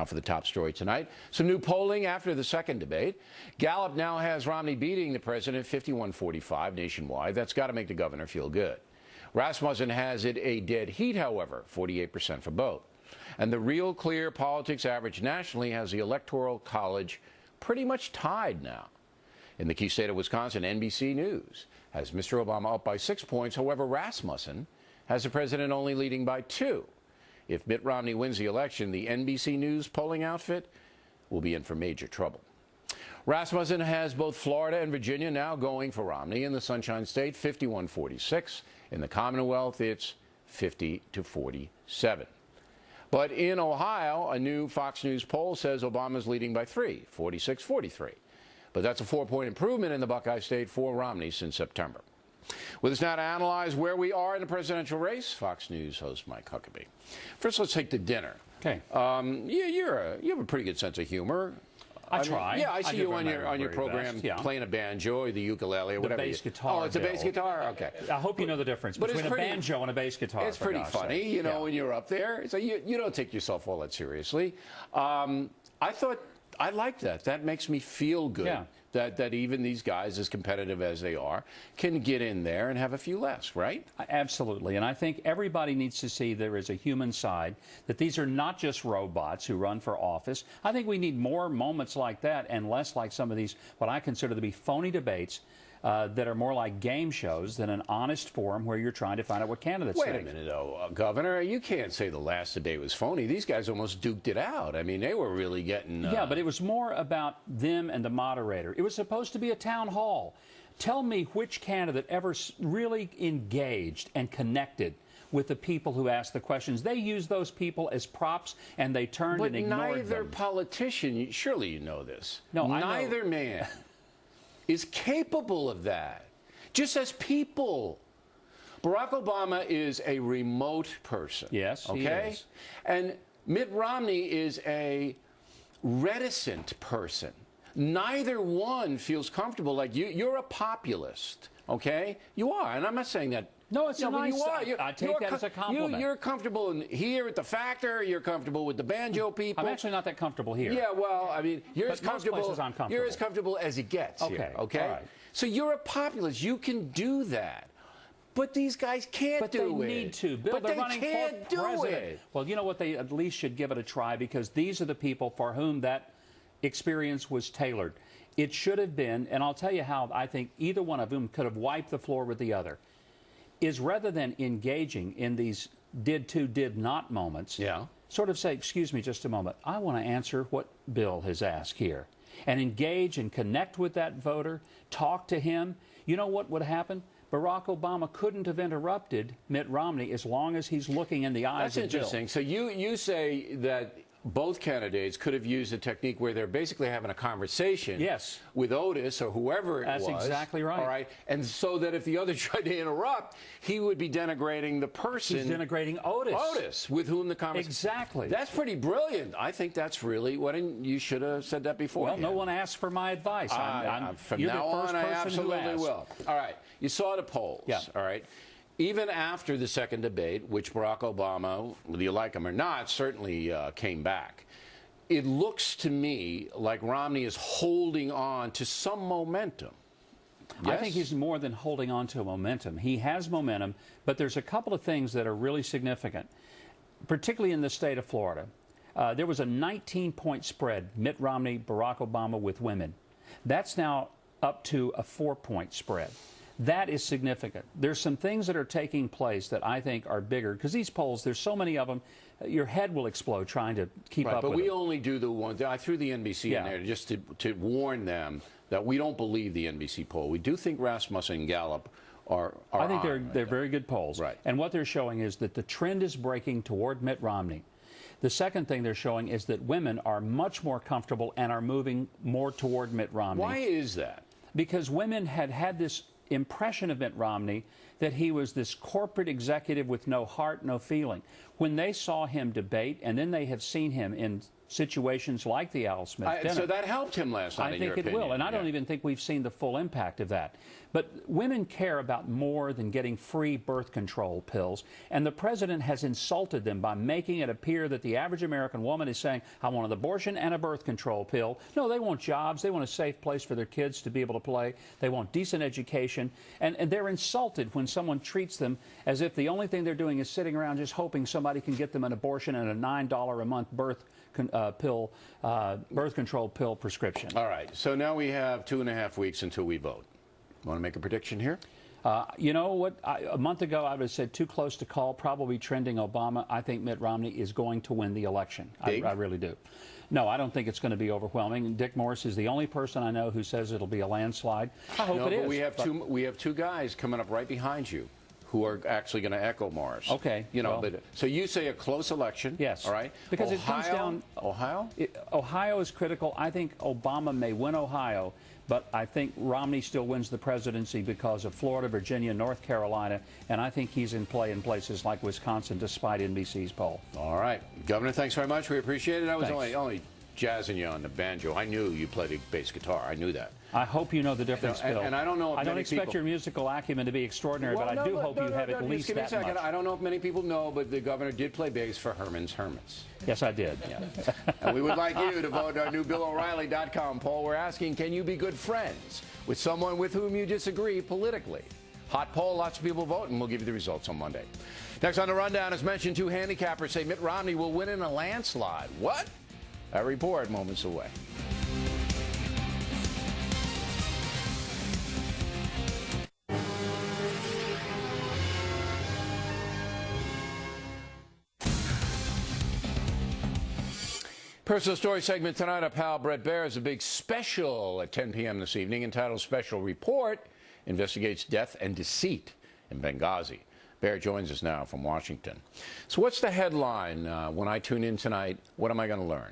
Now for the top story tonight, some new polling after the second debate. Gallup now has Romney beating the president 51-45 nationwide. That's got to make the governor feel good. Rasmussen has it a dead heat, however, 48% for both. And the Real Clear Politics average nationally has the Electoral College pretty much tied now. In the key state of Wisconsin, NBC News has Mr. Obama up by 6 points. However, Rasmussen has the president only leading by 2. If Mitt Romney wins the election, the NBC News polling outfit will be in for major trouble. Rasmussen has both Florida and Virginia now going for Romney. In the Sunshine State, 51-46. In the Commonwealth, it's 50-47. But in Ohio, a new Fox News poll says Obama's leading by 3, 46-43. But that's a 4-point improvement in the Buckeye State for Romney since September. With us now to analyze where we are in the presidential race, Fox News host Mike Huckabee. First, let's take the dinner. Okay. You have a pretty good sense of humor. I try. Yeah, I see you on your program playing a banjo or the ukulele or whatever. The bass guitar. Oh, it's a bass guitar? Okay. I hope you know the difference between a banjo and a bass guitar. It's pretty funny, you know, when you're up there. So you don't take yourself all that seriously. I like that. That makes me feel good. Yeah. That even these guys, as competitive as they are, can get in there and have a few laughs, right? Absolutely. And I think everybody needs to see there is a human side, that these are not just robots who run for office. I think we need more moments like that and less like some of these, what I consider to be phony debates that are more like game shows than an honest forum where you're trying to find out what candidates think. Wait a minute, though, Governor. You can't say the last debate was phony. These guys almost duked it out. I mean, they were really getting... Yeah, but it was more about them and the moderator. It was supposed to be a town hall. Tell me which candidate ever really engaged and connected with the people who asked the questions. They used those people as props, and they turned and ignored them. But neither politician, surely you know this. No, neither man is capable of that. Just as people. Barack Obama is a remote person. Yes, okay? He is. And Mitt Romney is a reticent person. Neither one feels comfortable. Like you're a populist, okay? You are, and I'm not saying that. No, it's a nice. I take that as a compliment. You're comfortable here at the Factor. You're comfortable with the banjo people. I'm actually not that comfortable here. Yeah, well, I mean, you're as comfortable. Most places I'm comfortable. You're as comfortable as it gets here. Okay. All right. So you're a populist. You can do that. But these guys can't do it. But they need to. Bill, but they're they running can't for president. do it. Well, you know what? They at least should give it a try, because these are the people for whom that experience was tailored. It should have been, and I'll tell you how I think either one of them could have wiped the floor with the other, is rather than engaging in these did to, did not moments, sort of say, excuse me just a moment, I want to answer what Bill has asked here, and engage and connect with that voter, talk to him. You know what would happen? Barack Obama couldn't have interrupted Mitt Romney as long as he's looking in the eyes of Bill. That's interesting. So you say that both candidates could have used a technique where they're basically having a conversation with Otis or whoever it was. That's exactly right. All right. And so that if the other tried to interrupt, he would be denigrating the person. He's denigrating Otis. Otis, with whom the conversation. Exactly. That's pretty brilliant. I think that's really what you should have said that before. Well, no one asked for my advice. From now on, I absolutely will. All right. You saw the polls. Yeah. All right. Even after the second debate, which Barack Obama, whether you like him or not, certainly came back, it looks to me like Romney is holding on to some momentum. Yes? I think he's more than holding on to a momentum. He has momentum, but there's a couple of things that are really significant, particularly in the state of Florida. There was a 19-point spread, Mitt Romney, Barack Obama with women. That's now up to a 4-point spread. That is significant. There's some things that are taking place that I think are bigger, because these polls, there's so many of them, your head will explode trying to keep up with them. But we only do the ones. I threw the NBC in there just to warn them that we don't believe the NBC poll. We do think Rasmussen and Gallup are I think they're very good polls. Right. And what they're showing is that the trend is breaking toward Mitt Romney. The second thing they're showing is that women are much more comfortable and are moving more toward Mitt Romney. Why is that? Because women had this impression of Mitt Romney that he was this corporate executive with no heart, no feeling. When they saw him debate, and then they have seen him in situations like the Al Smith dinner. So that helped him last night, in your opinion. I think it will, and I don't even think we've seen the full impact of that. But women care about more than getting free birth control pills, and the president has insulted them by making it appear that the average American woman is saying, I want an abortion and a birth control pill. No, they want jobs. They want a safe place for their kids to be able to play. They want decent education, and they're insulted when someone treats them as if the only thing they're doing is sitting around just hoping somebody can get them an abortion and a $9 a month birth control pill prescription. All right, so now we have 2.5 weeks until we vote. Want to make a prediction here? You know what? A month ago, I would have said too close to call, probably trending Obama. I think Mitt Romney is going to win the election. I really do. No, I don't think it's going to be overwhelming. Dick Morris is the only person I know who says it'll be a landslide. I hope it is. But we have two guys coming up right behind you who are actually going to echo Morris. Okay. You know, well, so you say a close election. Yes. All right. Because it comes down. Ohio? Ohio is critical. I think Obama may win Ohio, but I think Romney still wins the presidency because of Florida, Virginia, North Carolina, and I think he's in play in places like Wisconsin, despite NBC's poll. All right. Governor, thanks very much. We appreciate it. I was Thanks. only jazzing you on the banjo. I knew you played a bass guitar. I knew that. I hope you know the difference, Bill. And I don't know if I don't expect your musical acumen to be extraordinary, but I do hope you have at least that much. I don't know if many people know, but the governor did play bass for Herman's Hermits. Yes, I did. Yeah. And we would like you to vote our new BillO'Reilly.com poll. We're asking, can you be good friends with someone with whom you disagree politically? Hot poll, lots of people vote, and we'll give you the results on Monday. Next on the rundown, as mentioned, two handicappers say Mitt Romney will win in a landslide. What? A report moments away. Personal story segment tonight. Our pal Brett Baer has a big special at 10 p.m. this evening entitled Special Report Investigates Death and Deceit in Benghazi. Baer joins us now from Washington. So what's the headline when I tune in tonight? What am I going to learn?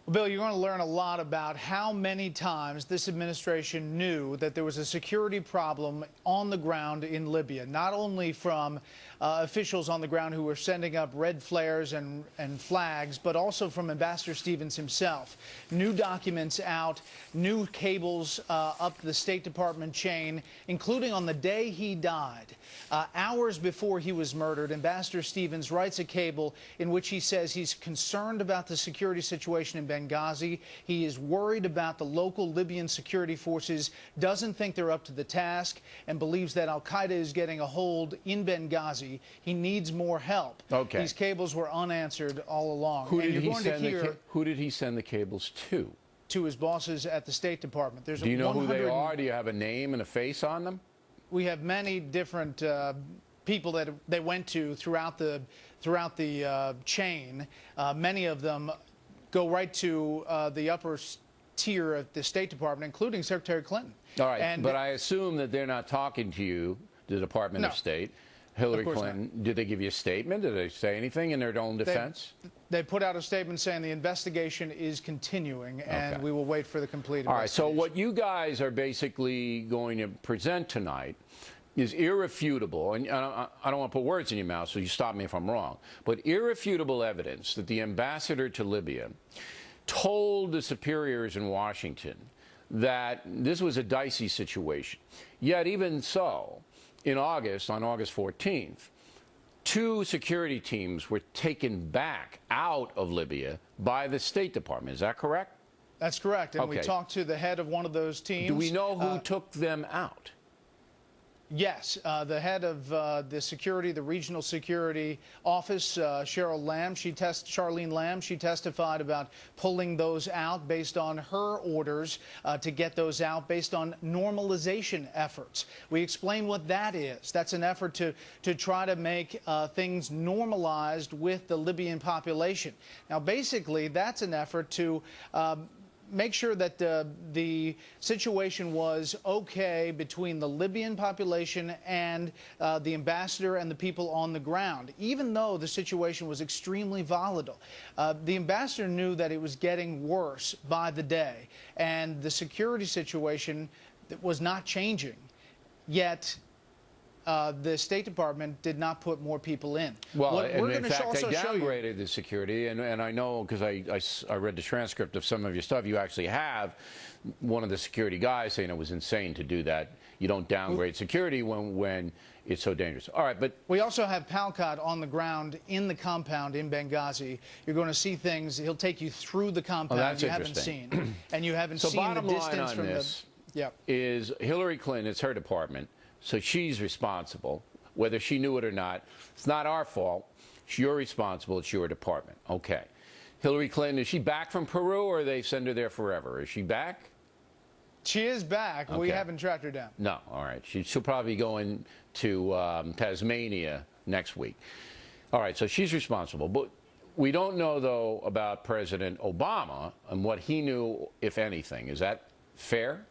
Well, Bill, you're going to learn a lot about how many times this administration knew that there was a security problem on the ground in Libya, not only from officials on the ground who were sending up red flares and flags, but also from Ambassador Stevens himself. New documents out, new cables up the State Department chain, including on the day he died. Hours before he was murdered, Ambassador Stevens writes a cable in which he says he's concerned about the security situation in Benghazi. He is worried about the local Libyan security forces, doesn't think they're up to the task, and believes that al-Qaeda is getting a hold in Benghazi. He needs more help. Okay. These cables were unanswered all along. Who did he send the cables to? To his bosses at the State Department. Do you know who they are? Do you have a name and a face on them? We have many different people that they went to throughout the chain. Many of them go right to the upper tier of the State Department, including Secretary Clinton. All right, but I assume that they're not talking to you, the Department of State. Hillary Clinton, did they give you a statement? Did they say anything in their own defense? They put out a statement saying the investigation is continuing, and we will wait for the complete investigation. All right, so what you guys are basically going to present tonight is irrefutable, and I don't want to put words in your mouth, so you stop me if I'm wrong, but irrefutable evidence that the ambassador to Libya told the superiors in Washington that this was a dicey situation. Yet even so, in August, on August 14th, 2 security teams were taken back out of Libya by the State Department. Is that correct? That's correct. And we talked to the head of one of those teams. Do we know who took them out? Yes, the head of the regional security office, Charlene Lamb, she testified about pulling those out based on her orders to get those out based on normalization efforts. We explain what that is. That's an effort to try to make things normalized with the Libyan population. Now, basically, that's an effort to make sure that the situation was okay between the Libyan population and the ambassador and the people on the ground, even though the situation was extremely volatile. The ambassador knew that it was getting worse by the day, and the security situation was not changing. Yet the State Department did not put more people in. Well, What and we're in gonna fact, they also show you- downgraded the security, and I know because I read the transcript of some of your stuff. You actually have one of the security guys saying it was insane to do that. You don't downgrade security when it's so dangerous. All right, but we also have Palcott on the ground in the compound in Benghazi. You're going to see things. He'll take you through the compound that's you haven't interesting. seen, and you haven't So seen the bottom line distance on from this the. Yeah. is Hillary Clinton. It's her department, so she's responsible. Whether she knew it or not, it's not our fault. You're responsible. It's your department. Okay. Hillary Clinton, is she back from Peru, or they send her there forever? Is she back? She is back. We Okay. haven't tracked her down. No. All right. She'll probably be going to Tasmania next week. All right. So she's responsible. But we don't know, though, about President Obama and what he knew, if anything. Is that fair?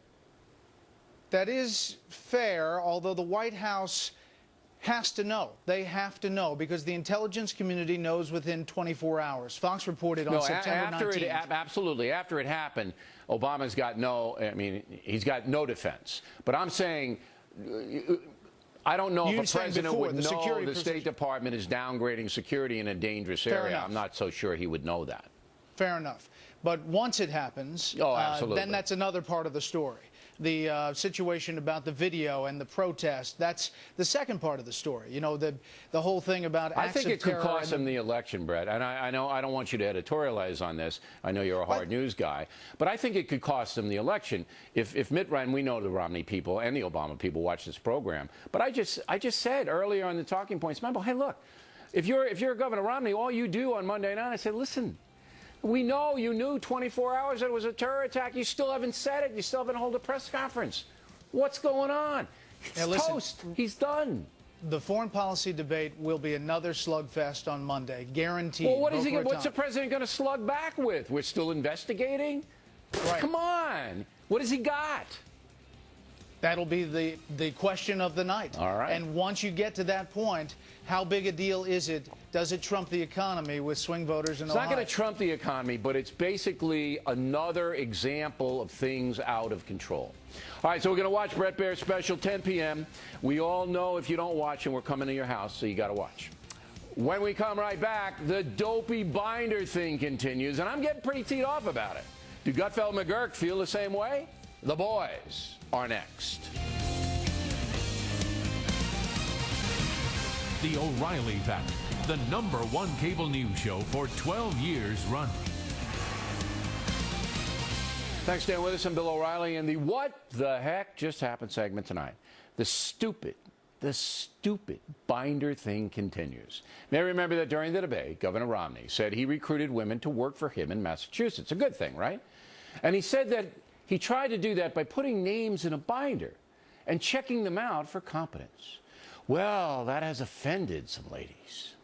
That is fair, although the White House has to know. They have to know because the intelligence community knows within 24 hours. Fox reported on September 19th. Absolutely. After it happened, Obama's got he's got no defense. But I'm saying, I don't know You're if a saying president before, would the know security the State Department is downgrading security in a dangerous Fair area. enough. I'm not so sure he would know that. Fair enough. But once it happens, absolutely. then that's another part of the story. The situation about the video and the protest, that's the second part of the story. You know, the whole thing about acts I think of it could terror cost and him the election, Brett. And I know I don't want you to editorialize on this. I know you're a hard news guy. But I think it could cost him the election if Mitt Romney, we know the Romney people and the Obama people watch this program. But I just said earlier on the talking points, remember, hey, look, if you're Governor Romney, all you do on Monday night, I said, listen, we know you knew 24 hours that it was a terror attack. You still haven't said it. You still haven't held a press conference. What's going on? It's toast. He's done. The foreign policy debate will be another slugfest on Monday, guaranteed. Well, what's the president going to slug back with? We're still investigating? Right. Come on. What has he got? That'll be the question of the night. All right. And once you get to that point, how big a deal is it? Does it trump the economy with swing voters in Ohio? It's not going to trump the economy, but it's basically another example of things out of control. All right, so we're going to watch Bret Baier's special, 10 p.m. We all know if you don't watch it, we're coming to your house, so you got to watch. When we come right back, the dopey binder thing continues, and I'm getting pretty teed off about it. Do Gutfeld and McGuirk feel the same way? The boys are next. The O'Reilly Factor, the #1 cable news show for 12 years running. Thanks for staying with us. I'm Bill O'Reilly, and the What the Heck Just Happened segment tonight. The stupid binder thing continues. Now, remember that during the debate, Governor Romney said he recruited women to work for him in Massachusetts. A good thing, right? And he said that he tried to do that by putting names in a binder and checking them out for competence. Well, that has offended some ladies.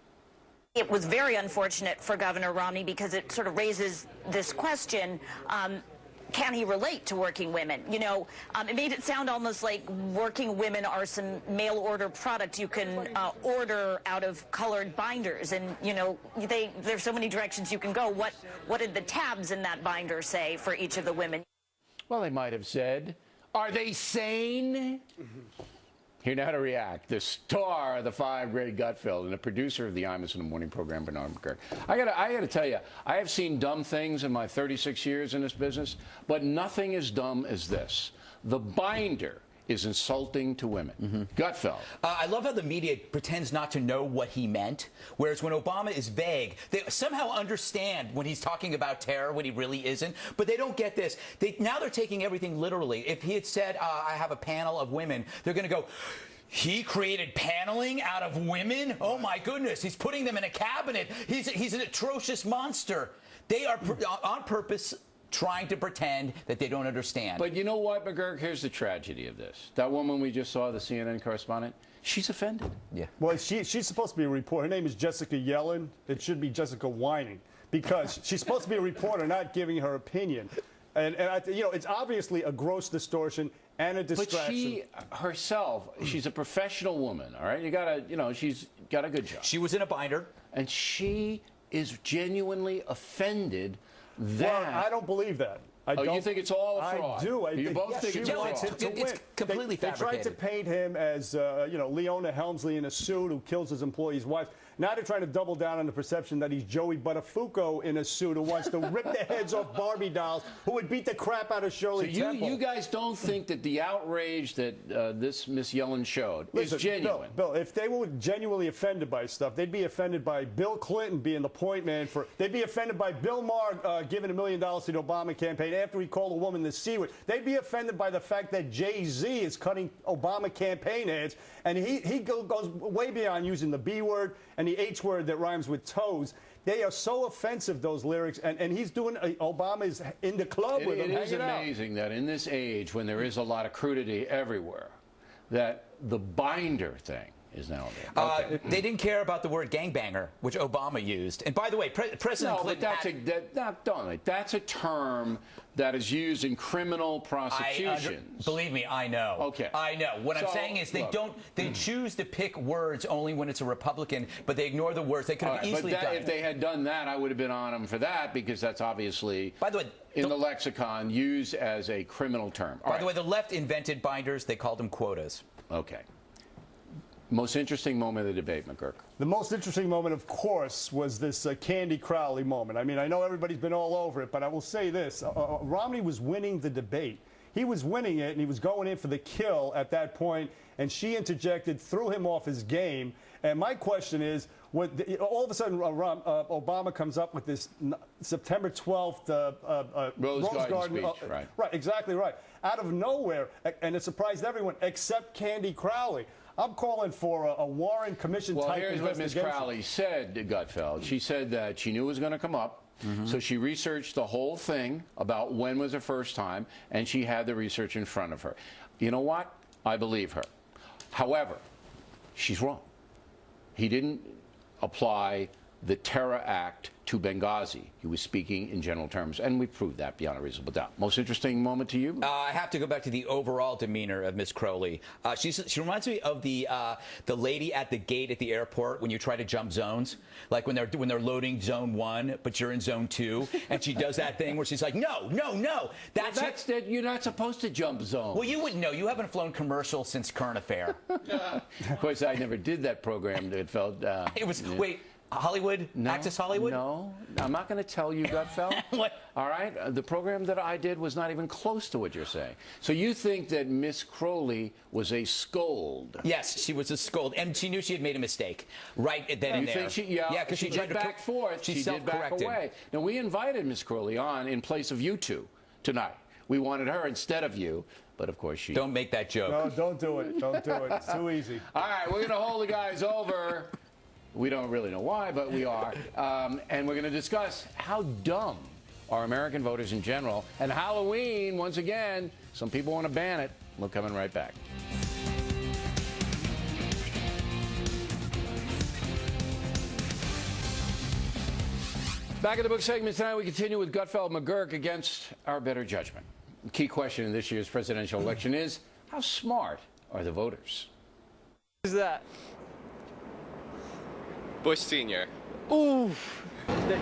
It was very unfortunate for Governor Romney because it sort of raises this question, can he relate to working women? You know, it made it sound almost like working women are some mail order product you can order out of colored binders. And, you know, there's so many directions you can go. What did the tabs in that binder say for each of the women? Well, they might have said, are they sane? Here now to react, the star of the 5 grade Gutfeld and the producer of the Imus in the Morning program, Bernard McGuirk. I gotta tell you, I have seen dumb things in my 36 years in this business, but nothing as dumb as this. The binder is insulting to women. Gutfeld. I love how the media pretends not to know what he meant, whereas when Obama is vague, they somehow understand when he's talking about terror when he really isn't, but they don't get this. Now they're taking everything literally. If he had said, I have a panel of women, they're going to go, he created paneling out of women? Oh, my goodness. He's putting them in a cabinet. He's an atrocious monster. They are on purpose trying to pretend that they don't understand. But you know what, McGuirk? Here's the tragedy of this. That woman we just saw, the CNN correspondent, she's offended. Yeah. Well, she's supposed to be a reporter. Her name is Jessica Yellen. It should be Jessica Whining, because she's supposed to be a reporter, not giving her opinion. And you know, it's obviously a gross distortion and a distraction. But she herself, she's a professional woman, all right? She's got a good job. She was in a binder. And she is genuinely offended that... Well, I don't believe that. You think it's all a fraud? I do. You both think it's a fraud. It's completely they tried to fabricated. paint him as, Leona Helmsley in a suit who kills his employees' wives. Now they're trying to double down on the perception that he's Joey Buttafuoco in a suit who wants to rip the heads off Barbie dolls, who would beat the crap out of Shirley Temple. You guys don't think that the outrage that this Miss Yellen showed is genuine? Bill, if they were genuinely offended by stuff, they'd be offended by Bill Clinton being the point man for. They'd be offended by Bill Maher giving $1 million to the Obama campaign after he called a woman the C word. They'd be offended by the fact that Jay-Z is cutting Obama campaign ads, and he goes way beyond using the B word and the H word that rhymes with toes. They are so offensive, those lyrics, and he's doing, Obama's in the club with him. It is amazing that in this age, when there is a lot of crudity everywhere, that the binder thing is now there. Okay. They didn't care about the word gangbanger, which Obama used. And by the way, President Clinton... that's a term that is used in criminal prosecutions. Believe me, I know. Okay. I know. What I'm saying is they choose to pick words only when it's a Republican, but they ignore the words. They could have easily done it. If they had done that, I would have been on them for that, because that's obviously, by the way, in the lexicon, used as a criminal term. By the way, the left invented binders. They called them quotas. Okay. Most interesting moment of the debate, McGuirk? The most interesting moment, of course, was this Candy Crowley moment. I mean, I know everybody's been all over it, but I will say this. Romney was winning the debate. He was winning it, and he was going in for the kill at that point, and she interjected, threw him off his game. And my question is, all of a sudden, Obama comes up with this September 12th Rose Garden speech, right. Right, exactly right. Out of nowhere, and it surprised everyone except Candy Crowley. I'm calling for a Warren Commission type investigation. Well, here's what Ms. Crowley said to Gutfeld. She said that she knew it was going to come up, so she researched the whole thing about when was the first time, and she had the research in front of her. You know what? I believe her. However, she's wrong. He didn't apply the Terror Act to Benghazi. He was speaking in general terms, and we proved that beyond a reasonable doubt. Most interesting moment to you? I have to go back to the overall demeanor of Miss Crowley. She reminds me of the lady at the gate at the airport when you try to jump zones, like when they're loading zone 1, but you're in zone 2, and she does that thing where she's like, no, no, no. You're not supposed to jump zones. Well, you wouldn't know. You haven't flown commercial since Current Affair. Of course, I never did that program. It felt. It was wait. Hollywood? No, Access Hollywood? No. I'm not going to tell you, Gutfeld. What? All right? The program that I did was not even close to what you're saying. So you think that Miss Crowley was a scold? Yes, she was a scold. And she knew she had made a mistake right then and there. Yeah, because she did back forth. She did back away. Now, we invited Miss Crowley on in place of you two tonight. We wanted her instead of you. But, of course, she... Don't make that joke. No, don't do it. Don't do it. It's too easy. All right, we're going to hold the guys over. We don't really know why, but we are. And we're going to discuss how dumb are American voters in general. And Halloween, once again, some people want to ban it. We're coming right back. Back at the book segment tonight, we continue with Gutfeld McGuirk against our better judgment. The key question in this year's presidential election is, how smart are the voters? Who's that? Bush Sr. Ooh.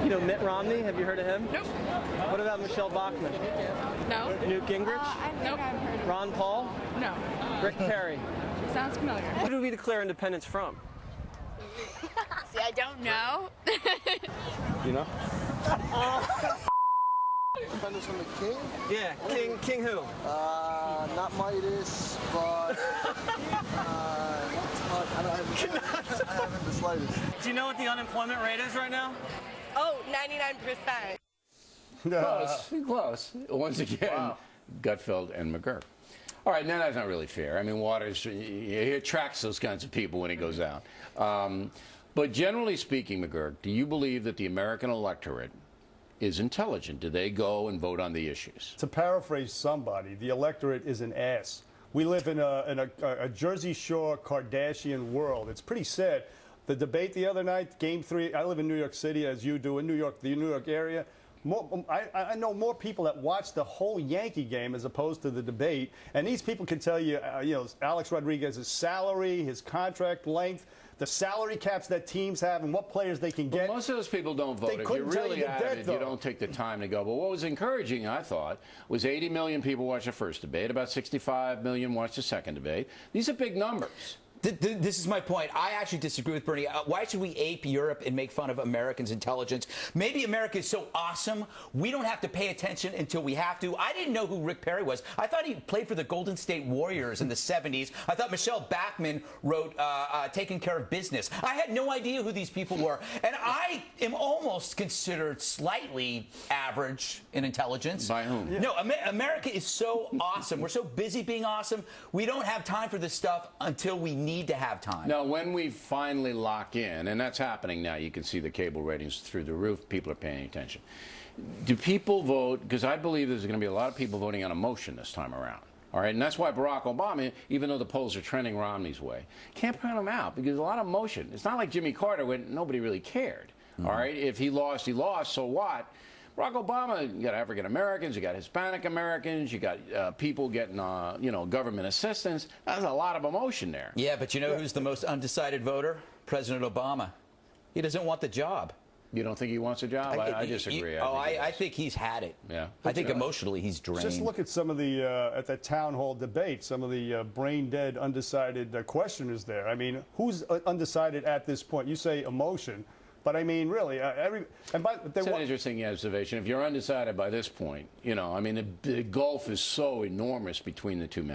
You know Mitt Romney? Have you heard of him? Nope. What about Michelle Bachmann? No. Newt Gingrich? Nope. Ron Paul? No. Rick Perry? Sounds familiar. Who do we declare independence from? See, I don't know. You know? Independence from the king? Yeah, King who? Not Midas, but I haven't the slightest. Do you know what the unemployment rate is right now? Oh, 99%. Close. Once again, Gutfeld and McGuirk. All right, now that's not really fair. I mean, Waters, he attracts those kinds of people when he goes out. But generally speaking, McGuirk, do you believe that the American electorate is intelligent? Do they go and vote on the issues? To paraphrase somebody, the electorate is an ass. We live in a Jersey Shore Kardashian world. It's pretty sad. The debate the other night, Game 3, I live in New York City, as you do, in New York, the New York area. I know more people that watch the whole Yankee game as opposed to the debate, and these people can tell you, Alex Rodriguez's salary, his contract length, the salary caps that teams have, and what players they can get. But most of those people don't vote. If you're really adamant, you don't take the time to go. But what was encouraging, I thought, was 80 million people watched the first debate, about 65 million watched the second debate. These are big numbers. This is my point. I actually disagree with Bernie. Why should we ape Europe and make fun of Americans' intelligence? Maybe America is so awesome, we don't have to pay attention until we have to. I didn't know who Rick Perry was. I thought he played for the Golden State Warriors in the 70s. I thought Michelle Bachmann wrote Taking Care of Business. I had no idea who these people were. And I am almost considered slightly average in intelligence. By whom? Yeah. No, America is so awesome. We're so busy being awesome. We don't have time for this stuff until we need to have time. Now, when we finally lock in, and that's happening now, you can see the cable ratings through the roof, people are paying attention. Do people vote? Because I believe there's going to be a lot of people voting on emotion this time around. All right, and that's why Barack Obama, even though the polls are trending Romney's way, can't put him out because there's a lot of emotion. It's not like Jimmy Carter when nobody really cared. All right, if he lost, so what? Barack Obama, you got African Americans, you got Hispanic Americans, you got people getting, government assistance. There's a lot of emotion there. Yeah, but you know who's the most undecided voter? President Obama. He doesn't want the job. You don't think he wants a job? I disagree. I think he's had it. Yeah. I think emotionally he's drained. Just look at some of the, at the town hall debate, some of the brain-dead, undecided questioners there. I mean, who's undecided at this point? You say emotion. But I mean, really, it's an interesting observation. If you're undecided by this point, the gulf is so enormous between the two men.